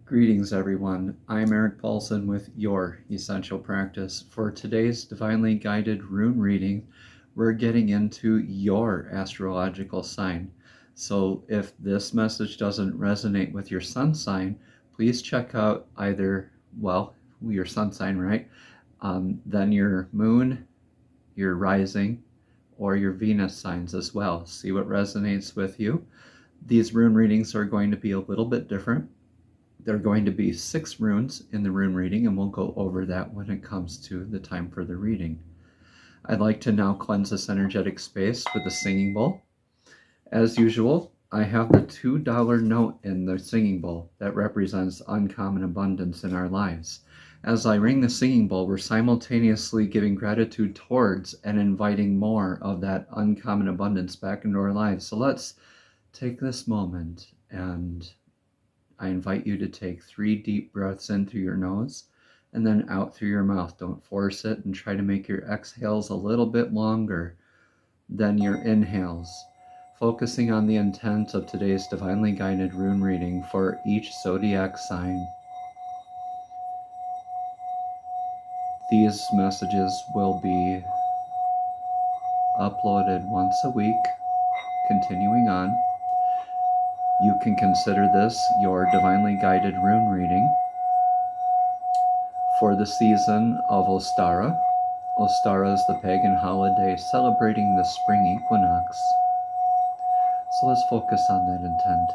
Greetings, everyone. I'm Eric Paulson with Your Essential Practice. For today's divinely guided rune reading, we're getting into your astrological sign. So if this message doesn't resonate with your sun sign, please check out either, your sun sign, right? Then your moon, your rising, or your Venus signs as well. See what resonates with you. These rune readings are going to be a little bit different. There are going to be 6 runes in the rune reading, and we'll go over that when it comes to the time for the reading. I'd like to now cleanse this energetic space with a singing bowl. As usual, I have the $2 note in the singing bowl that represents uncommon abundance in our lives. As I ring the singing bowl, we're simultaneously giving gratitude towards and inviting more of that uncommon abundance back into our lives. So let's take this moment, and I invite you to take 3 deep breaths in through your nose and then out through your mouth. Don't force it, and try to make your exhales a little bit longer than your inhales, focusing on the intent of today's divinely guided rune reading for each zodiac sign. These messages will be uploaded once a week, continuing on. You can consider this your divinely guided rune reading for the season of Ostara. Ostara is the pagan holiday celebrating the Spring Equinox. So let's focus on that intent.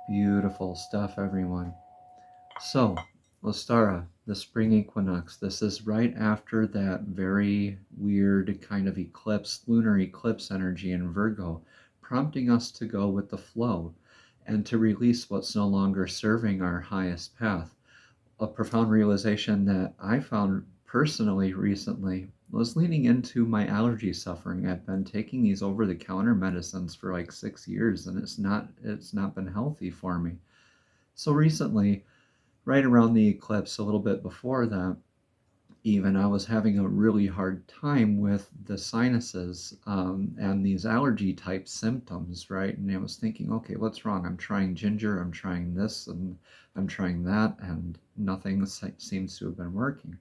Beautiful stuff, everyone. So, Ostara, the Spring Equinox, this is right after that very weird kind of eclipse, lunar eclipse energy in Virgo, prompting us to go with the flow and to release what's no longer serving our highest path. A profound realization that I found personally recently was leaning into my allergy suffering. I've been taking these over-the-counter medicines for like 6 years, and it's not been healthy for me. So recently, right around the eclipse, a little bit before that, even, I was having a really hard time with the sinuses and these allergy type symptoms, right? And I was thinking, okay, what's wrong? I'm trying ginger, I'm trying this, and I'm trying that, and nothing seems to have been working.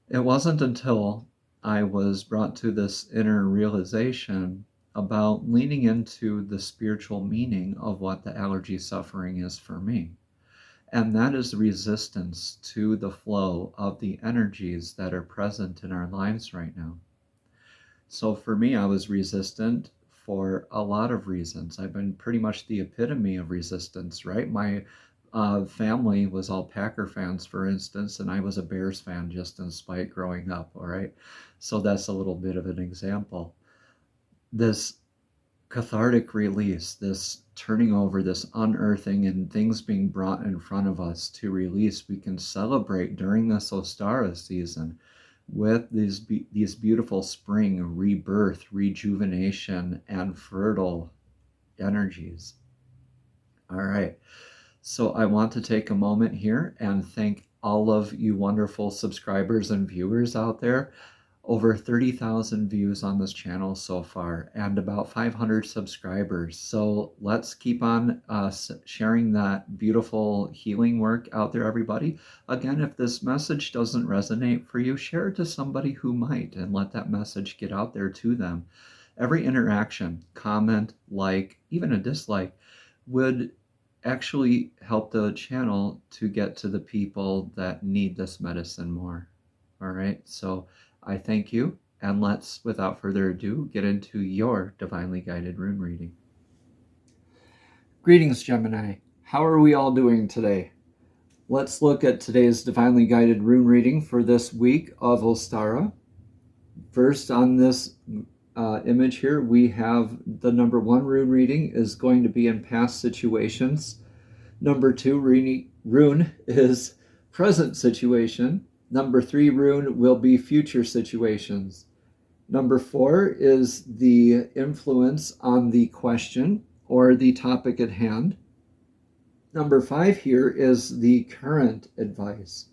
It wasn't until I was brought to this inner realization about leaning into the spiritual meaning of what the allergy suffering is for me. And that is resistance to the flow of the energies that are present in our lives right now. So for me, I was resistant for a lot of reasons. I've been pretty much the epitome of resistance, right? My family was all Packer fans, for instance, and I was a Bears fan just in spite growing up, all right? So that's a little bit of an example. This cathartic release, this turning over, this unearthing, and things being brought in front of us to release, we can celebrate during this Ostara season with these beautiful spring rebirth, rejuvenation, and fertile energies. All right. So I want to take a moment here and thank all of you wonderful subscribers and viewers out there. Over 30,000 views on this channel so far, and about 500 subscribers. So let's keep on sharing that beautiful healing work out there, everybody. Again, if this message doesn't resonate for you, share it to somebody who might, and let that message get out there to them. Every interaction, comment, like, even a dislike, would actually help the channel to get to the people that need this medicine more. All right, so I thank you, and let's, without further ado, get into your divinely guided rune reading. Greetings, Gemini. How are we all doing today? Let's look at today's divinely guided rune reading for this week of Ostara. First, on this image here, we have the number 1 rune reading is going to be in past situations. Number 2 rune is present situation. Number 3 rune will be future situations. Number 4 is the influence on the question or the topic at hand. Number 5 here is the current advice.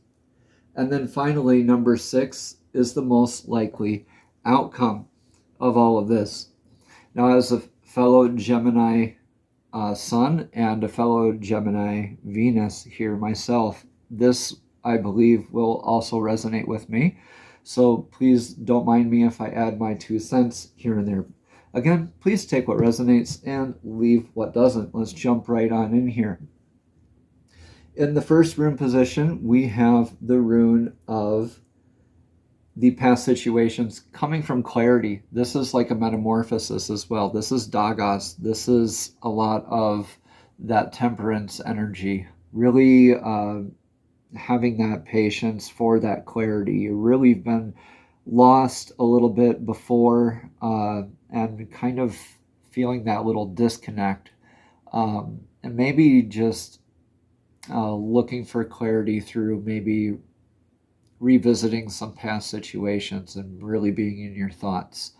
And then finally, number 6 is the most likely outcome of all of this. Now, as a fellow Gemini Sun and a fellow Gemini Venus here myself, this, I believe, will also resonate with me. So please don't mind me if I add my 2 cents here and there. Again, please take what resonates and leave what doesn't. Let's jump right on in here. In the first rune position, we have the rune of the past situations coming from clarity. This is like a metamorphosis as well. This is Dagos. This is a lot of that temperance energy. Really having that patience for that clarity. You've really been lost a little bit before and kind of feeling that little disconnect. And maybe just looking for clarity through maybe revisiting some past situations and really being in your thoughts.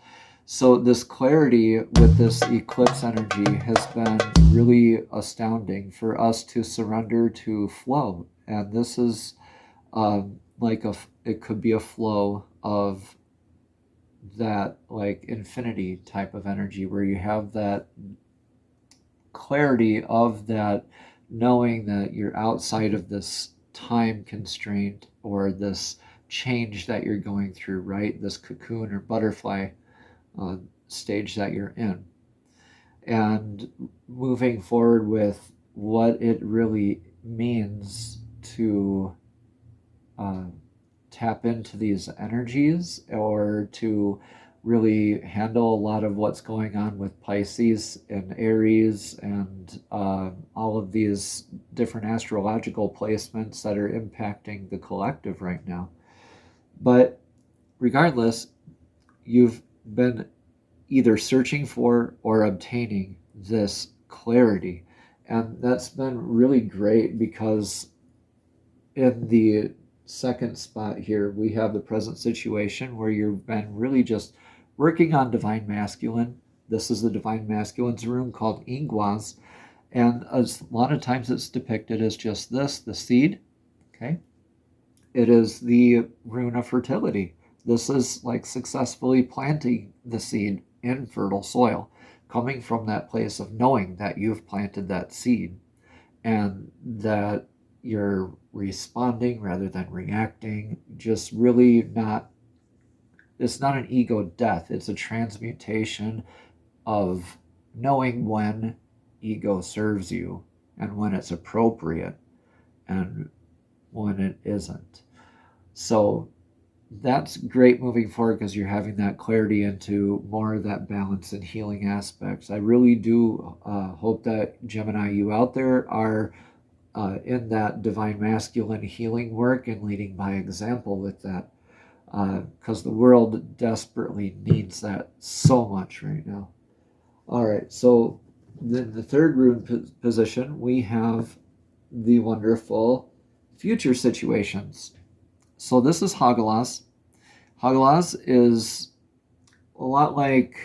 So this clarity with this eclipse energy has been really astounding for us to surrender to flow. And this is it could be a flow of that like infinity type of energy where you have that clarity of that knowing that you're outside of this time constraint or this change that you're going through, right? This cocoon or butterfly stage that you're in. And moving forward with what it really means to tap into these energies or to really handle a lot of what's going on with Pisces and Aries and all of these different astrological placements that are impacting the collective right now. But regardless, you've been either searching for or obtaining this clarity. And that's been really great because in the second spot here, we have the present situation where you've been really just working on divine masculine. This is the divine masculine's rune called Ingwas. And a lot of times it's depicted as just this, the seed. Okay. It is the rune of fertility. This is like successfully planting the seed in fertile soil, coming from that place of knowing that you've planted that seed and that you're responding rather than reacting, just really not, it's not an ego death, it's a transmutation of knowing when ego serves you and when it's appropriate and when it isn't. So that's great moving forward because you're having that clarity into more of that balance and healing aspects. I really do hope that Gemini, you out there are in that divine masculine healing work and leading by example with that, because the world desperately needs that so much right now. All right, so then the third rune position, we have the wonderful future situations. So this is Hagalas. Hagalas is a lot like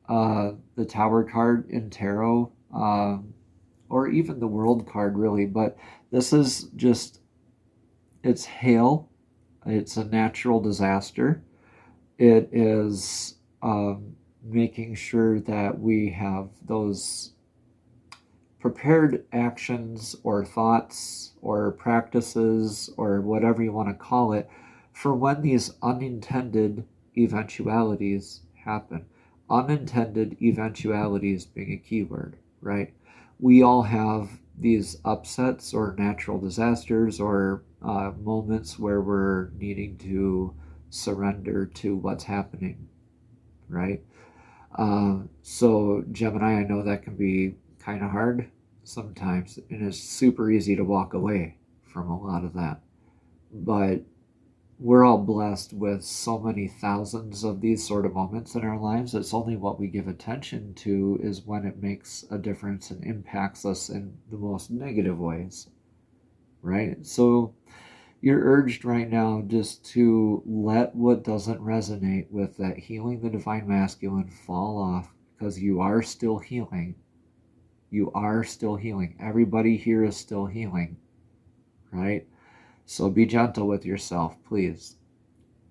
the Tower card in Tarot, or even the World card, really. But this is just, it's hail. It's a natural disaster. It is making sure that we have those prepared actions or thoughts or practices or whatever you want to call it for when these unintended eventualities happen. Unintended eventualities being a keyword, right? We all have these upsets or natural disasters or moments where we're needing to surrender to what's happening, right? So Gemini, I know that can be kind of hard sometimes, and it's super easy to walk away from a lot of that. But we're all blessed with so many thousands of these sort of moments in our lives. It's only what we give attention to is when it makes a difference and impacts us in the most negative ways, right? So you're urged right now just to let what doesn't resonate with that healing the divine masculine fall off, because you are still healing. You are still healing. Everybody here is still healing, right? So be gentle with yourself, please.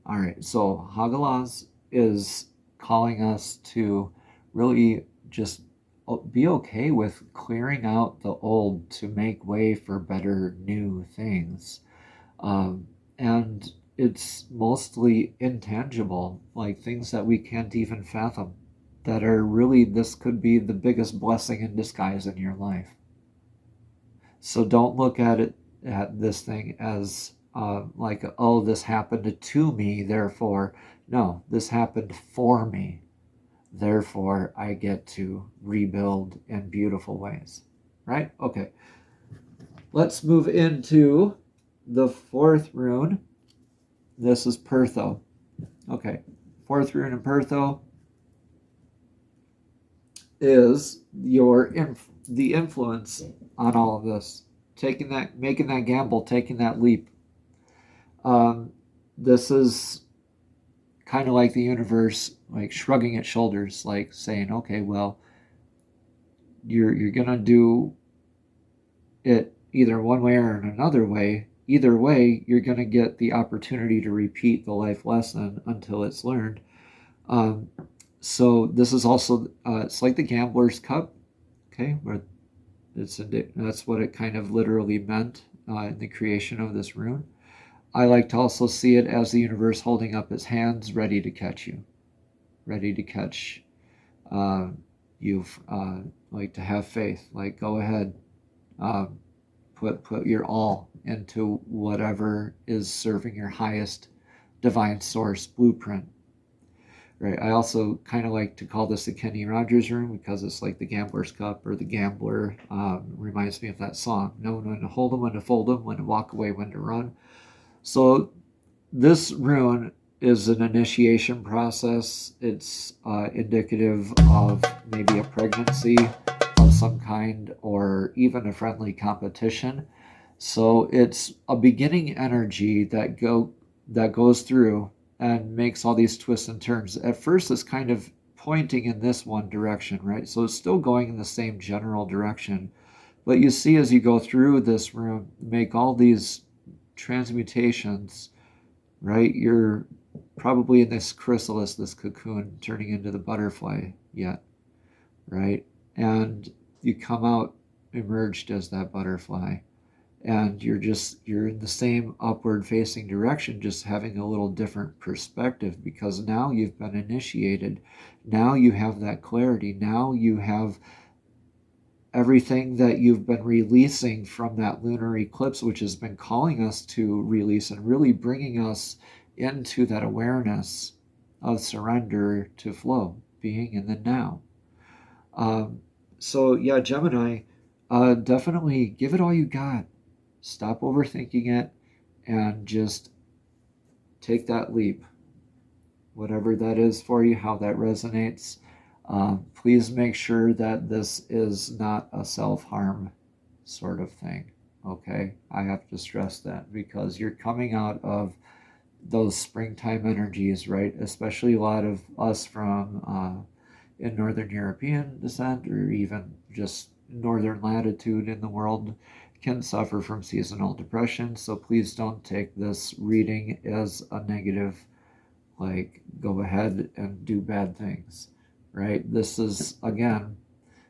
All right, so Hagalas is calling us to really just be okay with clearing out the old to make way for better new things. And it's mostly intangible, like things that we can't even fathom, that are really, this could be the biggest blessing in disguise in your life. So don't look at this thing as like, oh, this happened to me, therefore. No, this happened for me. Therefore, I get to rebuild in beautiful ways. Right? Okay. Let's move into the fourth rune. This is Pertho. Okay. Fourth rune in Pertho is the influence on all of this. Making that gamble, taking that leap. This is kind of like the universe, like shrugging its shoulders, like saying, okay, well, you're gonna do it either one way or another way. Either way, you're gonna get the opportunity to repeat the life lesson until it's learned. So this is also it's like the gambler's cup, okay, where that's what it kind of literally meant in the creation of this rune. I like to also see it as the universe holding up its hands, ready to catch you, ready to catch you. Like to have faith, like go ahead, put your all into whatever is serving your highest divine source blueprint. Right. I also kind of like to call this the Kenny Rogers room because it's like the gambler's cup, or the gambler. Reminds me of that song. Know when to hold them, when to fold them, when to walk away, when to run. So this rune is an initiation process. It's indicative of maybe a pregnancy of some kind, or even a friendly competition. So it's a beginning energy that goes through and makes all these twists and turns. At first, it's kind of pointing in this one direction, right? So it's still going in the same general direction. But you see, as you go through this room, make all these transmutations, right? You're probably in this chrysalis, this cocoon, turning into the butterfly yet, right? And you come out emerged as that butterfly. And you're in the same upward facing direction, just having a little different perspective, because now you've been initiated. Now you have that clarity. Now you have everything that you've been releasing from that lunar eclipse, which has been calling us to release and really bringing us into that awareness of surrender to flow, being in the now. So yeah, Gemini, definitely give it all you got. Stop overthinking it and just take that leap. Whatever that is for you, how that resonates. Please make sure that this is not a self-harm sort of thing. Okay, I have to stress that, because you're coming out of those springtime energies, right? Especially a lot of us from in Northern European descent, or even just northern latitude in the world, can suffer from seasonal depression. So please don't take this reading as a negative, like go ahead and do bad things, right? This is, again,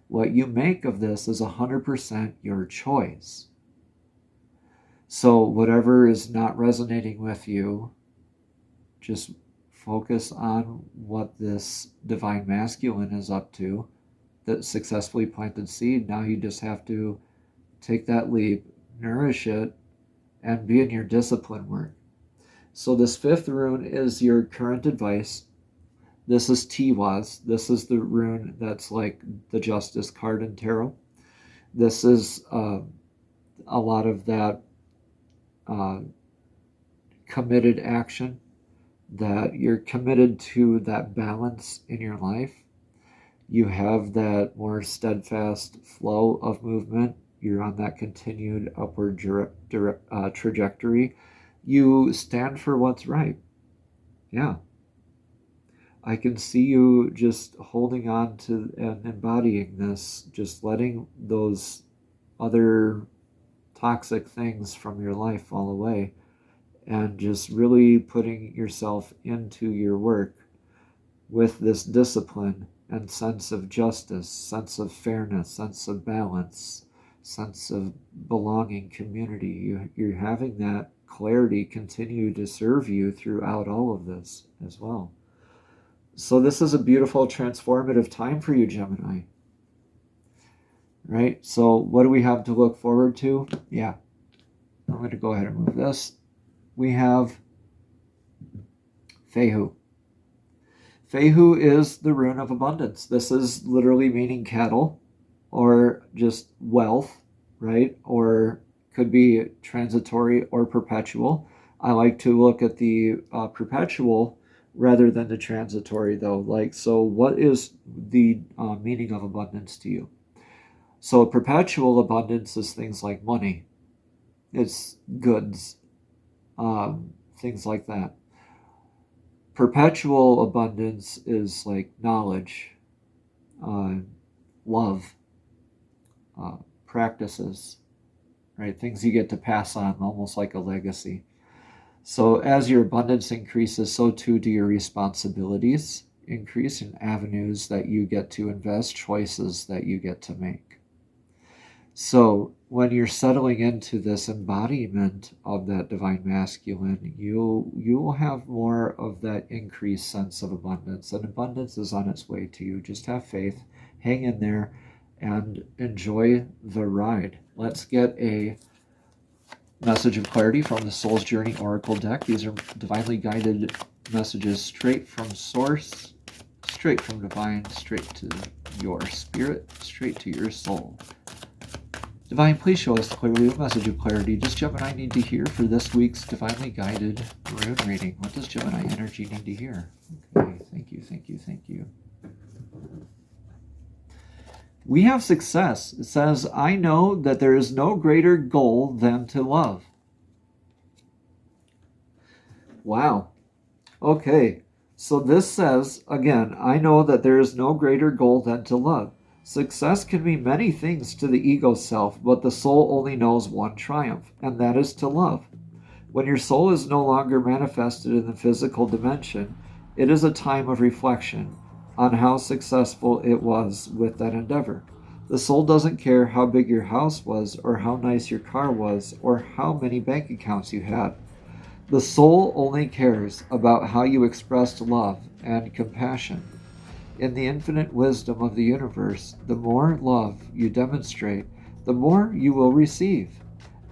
what you make of this is 100% your choice. So whatever is not resonating with you, just focus on what this divine masculine is up to, that successfully planted seed. Now you just have to take that leap, nourish it, and be in your discipline work. So this fifth rune is your current advice. This is Tiwaz. This is the rune that's like the Justice card in tarot. This is a lot of that committed action, that you're committed to that balance in your life. You have that more steadfast flow of movement. You're on that continued upward trajectory. You stand for what's right. Yeah. I can see you just holding on to and embodying this, just letting those other toxic things from your life fall away, and just really putting yourself into your work with this discipline and sense of justice, sense of fairness, sense of balance, sense of belonging, community. You're having that clarity continue to serve you throughout all of this as well. So this is a beautiful transformative time for you, Gemini. Right? So what do we have to look forward to? Yeah. I'm going to go ahead and move this. We have Fehu. Fehu is the rune of abundance. This is literally meaning cattle or just wealth, right? Or could be transitory or perpetual. I like to look at the perpetual rather than the transitory, though. Like, so what is the meaning of abundance to you? So perpetual abundance is things like money. It's goods, things like that. Perpetual abundance is like knowledge, love, practices, right? Things you get to pass on, almost like a legacy. So as your abundance increases, so too do your responsibilities increase in avenues that you get to invest, choices that you get to make. So when you're settling into this embodiment of that divine masculine, you will have more of that increased sense of abundance. And abundance is on its way to you. Just have faith, hang in there, and enjoy the ride. Let's get a message of clarity from the Soul's Journey Oracle deck. These are divinely guided messages straight from Source, straight from Divine, straight to your spirit, straight to your soul. Divine, please show us clearly what message of clarity does Gemini need to hear for this week's divinely guided rune reading? What does Gemini energy need to hear? Okay, thank you, thank you, thank you. We have success. It says, I know that there is no greater goal than to love. Wow. Okay, so this says, again, I know that there is no greater goal than to love. Success can mean many things to the ego self, but the soul only knows one triumph, and that is to love. When your soul is no longer manifested in the physical dimension, it is a time of reflection on how successful it was with that endeavor. The soul doesn't care how big your house was, or how nice your car was, or how many bank accounts you had. The soul only cares about how you expressed love and compassion. In the infinite wisdom of the universe, the more love you demonstrate, the more you will receive.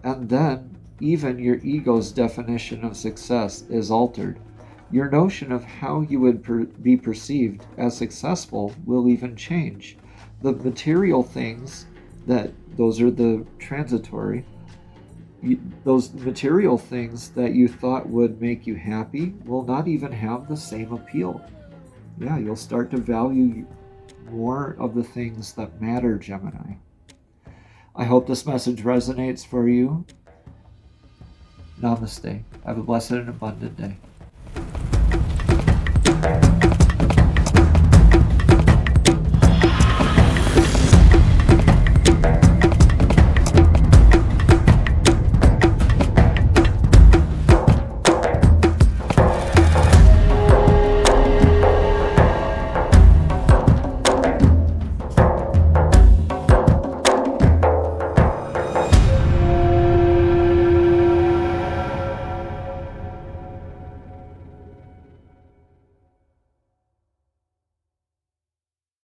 And then, even your ego's definition of success is altered. Your notion of how you would be perceived as successful will even change. The material things, those are the transitory, those material things that you thought would make you happy will not even have the same appeal. Yeah, you'll start to value more of the things that matter, Gemini. I hope this message resonates for you. Namaste. Have a blessed and abundant day.